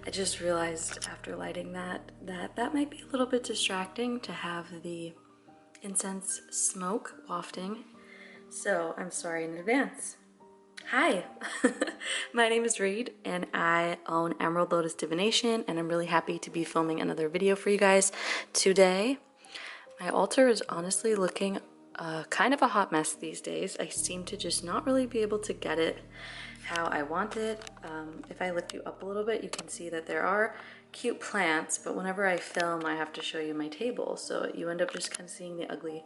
I just realized after lighting that might be a little bit distracting to have the incense smoke wafting. So I'm sorry in advance. Hi, my name is Reed and I own Emerald Lotus Divination, and I'm really happy to be filming another video for you guys today. My altar is honestly looking kind of a hot mess these days. I seem to just not really be able to get it how I want it. If I lift you up a little bit, you can see that there are cute plants, but whenever I film, I have to show you my table, so you end up just kind of seeing the ugly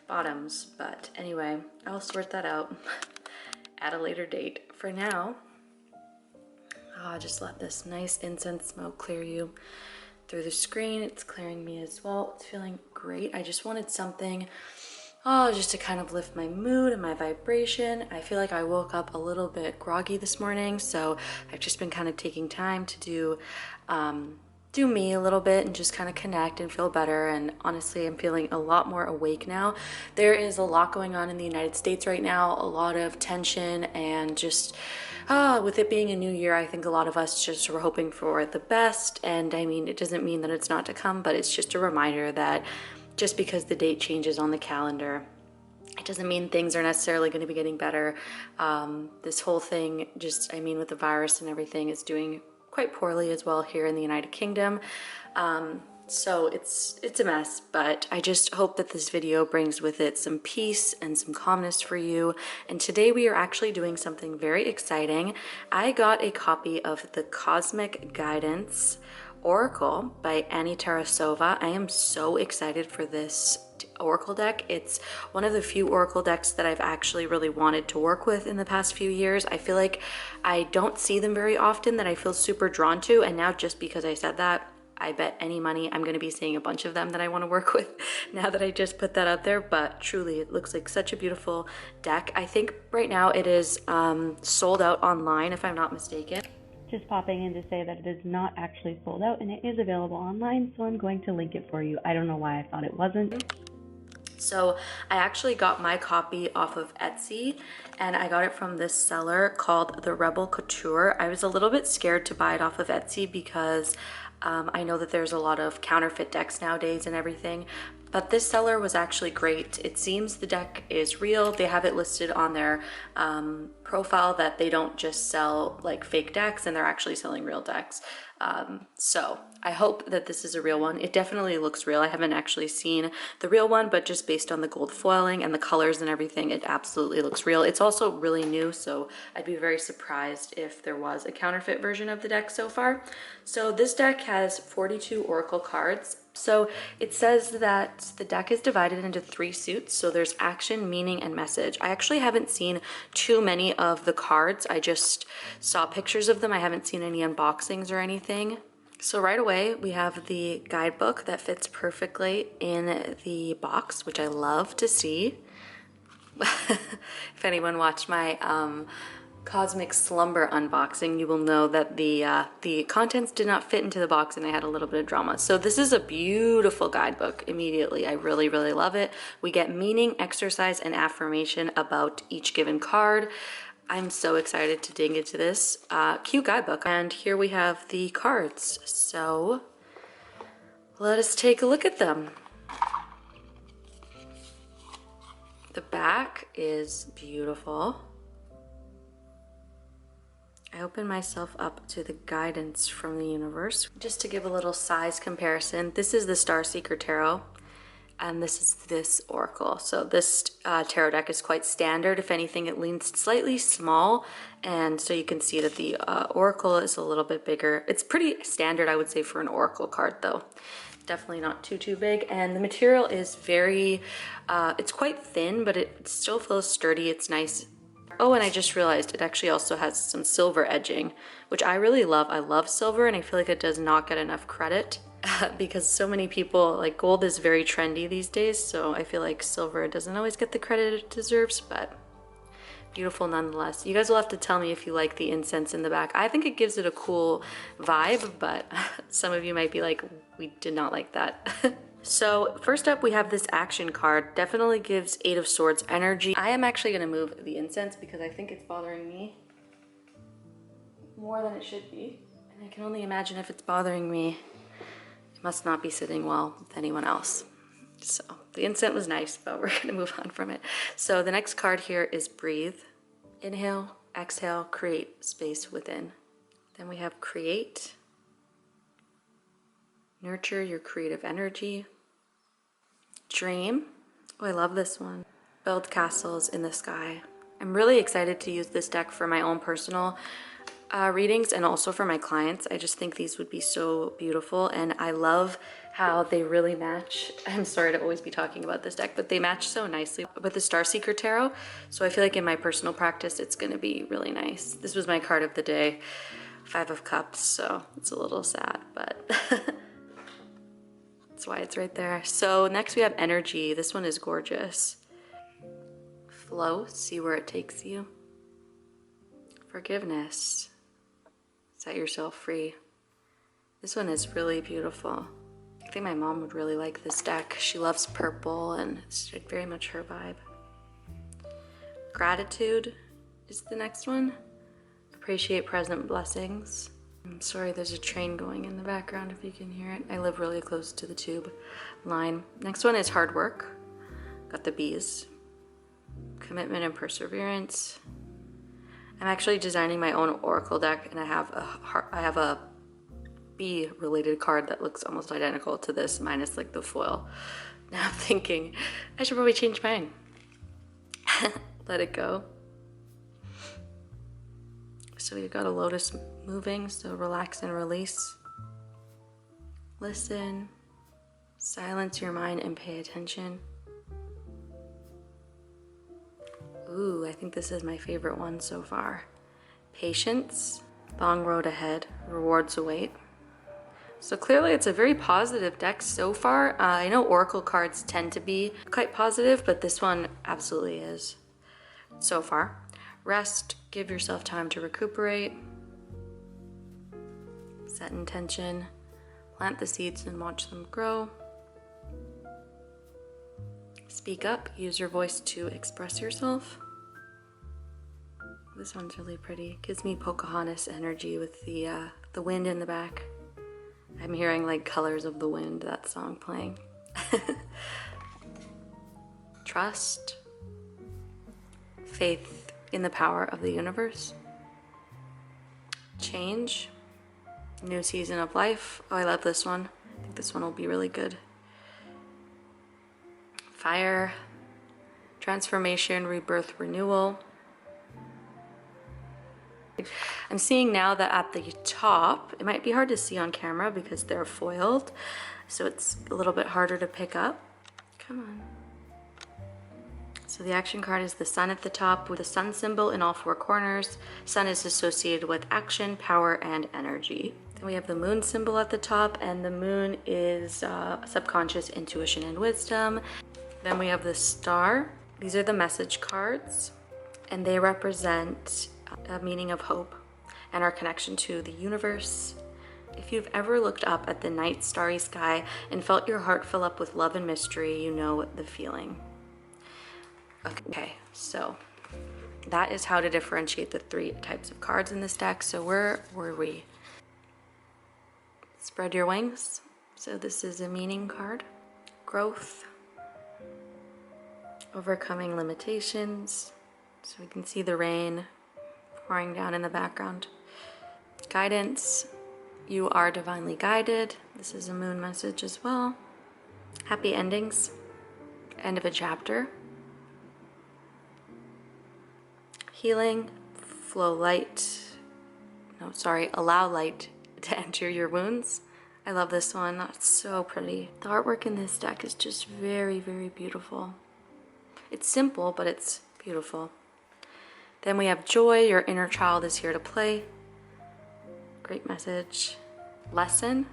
bottoms. But anyway, I'll sort that out at a later date. For now, just let this nice incense smoke clear you through the screen. It's clearing me as well. It's feeling great. I just wanted something just to kind of lift my mood and my vibration. I feel like I woke up a little bit groggy this morning, so I've just been kind of taking time to do me a little bit and just kind of connect and feel better. And honestly, I'm feeling a lot more awake now. There is a lot going on in the United States right now, a lot of tension, and just with it being a new year, I think a lot of us just were hoping for the best. And I mean, it doesn't mean that it's not to come, but it's just a reminder that just because the date changes on the calendar, it doesn't mean things are necessarily going to be getting better. This whole thing, just, I mean, with the virus and everything, is doing quite poorly as well here in the United Kingdom. So it's a mess, but I just hope that this video brings with it some peace and some calmness for you. And today we are actually doing something very exciting. I got a copy of the Cosmic Guidance Oracle by Annie Tarasova. I am so excited for this oracle deck. It's one of the few oracle decks that I've actually really wanted to work with in the past few years. I feel like I don't see them very often that I feel super drawn to, and now just because I said that, I bet any money I'm going to be seeing a bunch of them that I want to work with now that I just put that out there. But truly, it looks like such a beautiful deck. I think right now it is sold out online, if I'm not mistaken. Just popping in to say that it is not actually sold out and it is available online, so I'm going to link it for you. I don't know why I thought it wasn't. So I actually got my copy off of Etsy, and I got it from this seller called the Rebel Couture. I was a little bit scared to buy it off of Etsy because I know that there's a lot of counterfeit decks nowadays and everything, but this seller was actually great. It seems the deck is real. They have it listed on their profile that they don't just sell like fake decks, and they're actually selling real decks. So I hope that this is a real one. It definitely looks real. I haven't actually seen the real one, but just based on the gold foiling and the colors and everything, it absolutely looks real. It's also really new, so I'd be very surprised if there was a counterfeit version of the deck so far. So this deck has 42 oracle cards. So it says that the deck is divided into 3 suits. So there's action, meaning, and message. I actually haven't seen too many of the cards. I just saw pictures of them. I haven't seen any unboxings or anything. So right away, we have the guidebook that fits perfectly in the box, which I love to see. If anyone watched my Cosmic Slumber unboxing, you will know that the contents did not fit into the box and I had a little bit of drama. So this is a beautiful guidebook immediately. I really, really love it. We get meaning, exercise, and affirmation about each given card. I'm so excited to dig into this cute guidebook. And here we have the cards. So let us take a look at them. The back is beautiful. I open myself up to the guidance from the universe. Just to give a little size comparison, this is the Starseeker Tarot, and this is this Oracle. So this tarot deck is quite standard. If anything, it leans slightly small, and so you can see that the Oracle is a little bit bigger. It's pretty standard, I would say, for an Oracle card, though. Definitely not too big, and the material is very, it's quite thin, but it still feels sturdy. It's nice. Oh, and I just realized it actually also has some silver edging, which I really love. I love silver, and I feel like it does not get enough credit because so many people, like, gold is very trendy these days, so I feel like silver doesn't always get the credit it deserves, but beautiful nonetheless. You guys will have to tell me if you like the incense in the back. I think it gives it a cool vibe, but some of you might be like, we did not like that. So first up, we have this action card. Definitely gives 8 of Swords energy. I am actually going to move the incense because I think it's bothering me more than it should be. I can only imagine if it's bothering me, it must not be sitting well with anyone else. So the incense was nice, but we're gonna move on from it. So the next card here is breathe. Inhale, exhale, create space within. Then we have create. Nurture your creative energy. Dream. Oh, I love this one. Build castles in the sky. I'm really excited to use this deck for my own personal readings and also for my clients. I just think these would be so beautiful, and I love how they really match. I'm sorry to always be talking about this deck, but they match so nicely with the Starseeker Tarot. So I feel like in my personal practice, it's gonna be really nice. This was my card of the day, 5 of Cups, so it's a little sad, but that's why it's right there. So next we have energy. This one is gorgeous. Flow, see where it takes you. Forgiveness, set yourself free. This one is really beautiful. I think my mom would really like this deck. She loves purple and it's very much her vibe. Gratitude is the next one. Appreciate present blessings. I'm sorry, there's a train going in the background if you can hear it. I live really close to the tube line. Next one is hard work. Got the bees. Commitment and perseverance. I'm actually designing my own oracle deck, and I have a bee related card that looks almost identical to this, minus like the foil. Now I'm thinking I should probably change mine. Let it go. So we've got a lotus moving, so relax and release. Listen, silence your mind and pay attention. Ooh, I think this is my favorite one so far. Patience, long road ahead, rewards await. So clearly it's a very positive deck so far. I know oracle cards tend to be quite positive, but this one absolutely is so far. Rest, give yourself time to recuperate. Set intention, plant the seeds and watch them grow. Speak up, use your voice to express yourself. This one's really pretty. Gives me Pocahontas energy with the wind in the back. I'm hearing like Colors of the Wind, that song playing. Trust. Faith in the power of the universe. Change. New season of life. Oh, I love this one. I think this one will be really good. Fire. Transformation, rebirth, renewal. I'm seeing now that at the top, it might be hard to see on camera because they're foiled, so it's a little bit harder to pick up. Come on. So the action card is the sun at the top with the sun symbol in all 4 corners. Sun is associated with action, power, and energy. Then we have the moon symbol at the top, and the moon is subconscious intuition and wisdom. Then we have the star. These are the message cards, and they represent a meaning of hope and our connection to the universe. If you've ever looked up at the night starry sky and felt your heart fill up with love and mystery, you know the feeling. Okay, so that is how to differentiate the 3 types of cards in this deck. So where were we? Spread your wings. So this is a meaning card. Growth. Overcoming limitations. So we can see the rain pouring down in the background. Guidance. You are divinely guided. This is a moon message as well. Happy endings. End of a chapter. Healing. Flow light. No, sorry, allow light to enter your wounds. I love this one. That's so pretty. The artwork in this deck is just very, very beautiful. It's simple, but it's beautiful. Then we have joy. Your inner child is here to play. Great message. Lesson.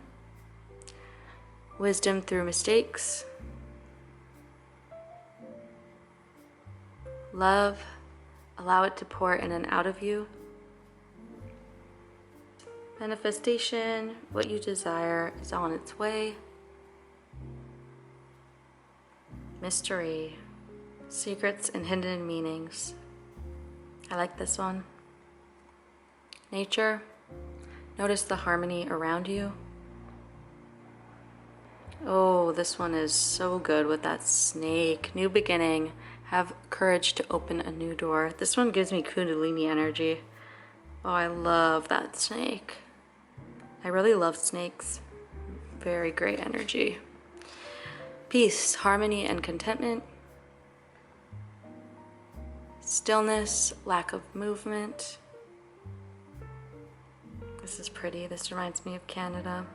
Wisdom through mistakes. Love. Allow it to pour in and out of you. Manifestation. What you desire is on its way. Mystery. Secrets and hidden meanings. I like this one. Nature. Notice the harmony around you. Oh, this one is so good with that snake. New beginning. Have courage to open a new door. This one gives me Kundalini energy. Oh, I love that snake. I really love snakes. Very great energy. Peace, harmony, and contentment. Stillness, lack of movement. This is pretty. This reminds me of Canada.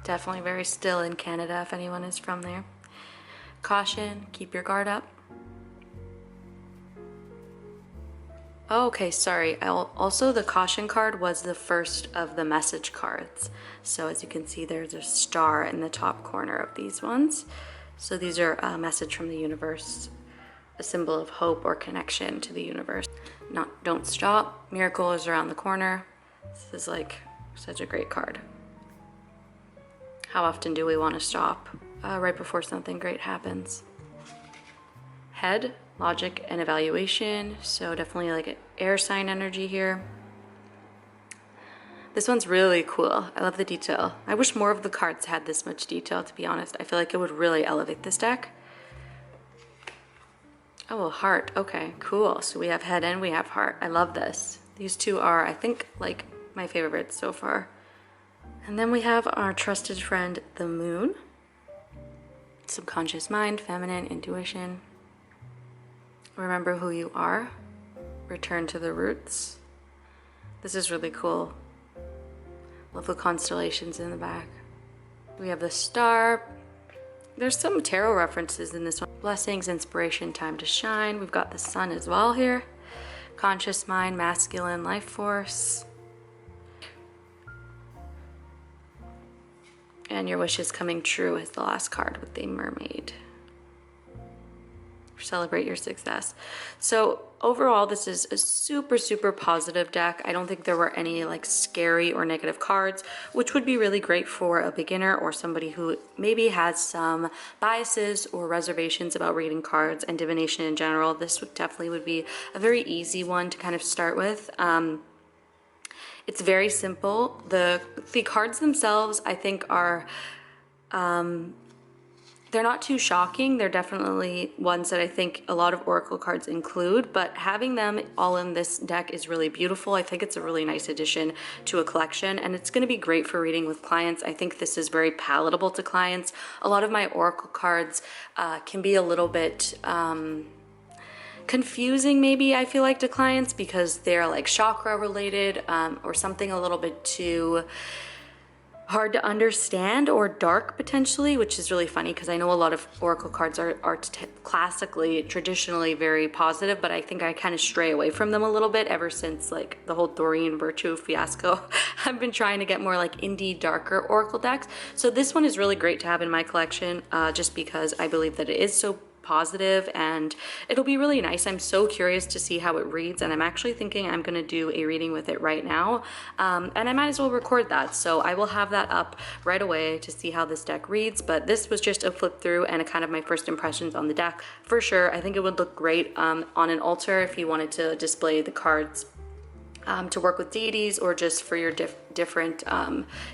Definitely very still in Canada if anyone is from there. Caution, keep your guard up. Oh, okay, sorry. Also, the caution card was the first of the message cards. So as you can see, there's a star in the top corner of these ones. So these are a message from the universe, a symbol of hope or connection to the universe. Don't stop. Miracle is around the corner. This is like such a great card. How often do we want to stop? Right before something great happens. Head, logic, and evaluation. So definitely like an air sign energy here. This one's really cool. I love the detail. I wish more of the cards had this much detail, to be honest. I feel like it would really elevate this deck. Oh, a heart. Okay, cool. So we have head and we have heart. I love this. These two are, I think, like my favorites so far. And then we have our trusted friend, the moon. Subconscious mind, feminine, intuition. Remember who you are. Return to the roots. This is really cool. Love the constellations in the back. We have the star. There's some tarot references in this one. Blessings, inspiration, time to shine. We've got the sun as well here. Conscious mind, masculine, life force. And your wish is coming true is the last card with the mermaid. Celebrate your success. So overall, this is a super, super positive deck. I don't think there were any like scary or negative cards, which would be really great for a beginner or somebody who maybe has some biases or reservations about reading cards and divination in general. This would definitely be a very easy one to kind of start with. It's very simple. The cards themselves, I think, are they're not too shocking. They're definitely ones that I think a lot of oracle cards include, but having them all in this deck is really beautiful. I think it's a really nice addition to a collection, and it's going to be great for reading with clients. I think this is very palatable to clients. A lot of my oracle cards can be a little bit confusing, maybe, I feel like, to clients because they're like chakra related or something a little bit too hard to understand or dark potentially, which is really funny because I know a lot of oracle cards are classically, traditionally very positive, but I think I kind of stray away from them a little bit ever since like the whole Doreen Virtue fiasco. I've been trying to get more like indie, darker oracle decks. So this one is really great to have in my collection just because I believe that it is so positive and it'll be really nice. I'm so curious to see how it reads, and I'm actually thinking I'm going to do a reading with it right now, and I might as well record that, so I will have that up right away to see how this deck reads. But this was just a flip through and a kind of my first impressions on the deck. For sure, I think it would look great on an altar if you wanted to display the cards to work with deities or just for your different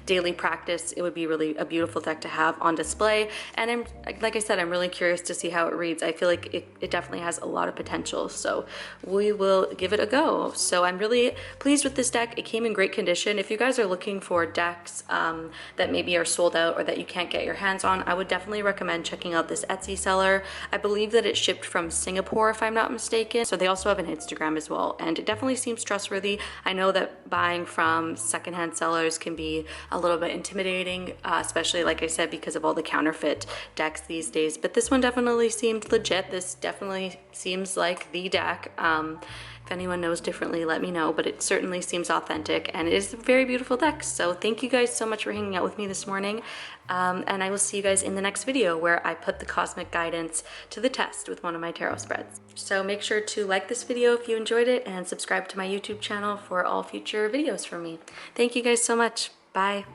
daily practice. It would be really a beautiful deck to have on display. And like I said, I'm really curious to see how it reads. I feel like it definitely has a lot of potential, so we will give it a go. So I'm really pleased with this deck. It came in great condition. If you guys are looking for decks that maybe are sold out or that you can't get your hands on, I would definitely recommend checking out this Etsy seller. I believe that it shipped from Singapore, if I'm not mistaken. So they also have an Instagram as well, and it definitely seems trustworthy. I know that buying from secondhand sellers can be a little bit intimidating, especially, like I said, because of all the counterfeit decks these days, but this one definitely seemed legit. This definitely seems like the deck. If anyone knows differently, let me know, but it certainly seems authentic, and it is a very beautiful deck. So thank you guys so much for hanging out with me this morning, and I will see you guys in the next video where I put the cosmic guidance to the test with one of my tarot spreads. So make sure to like this video if you enjoyed it, and subscribe to my YouTube channel for all future videos from me. Thank you guys so much. Bye.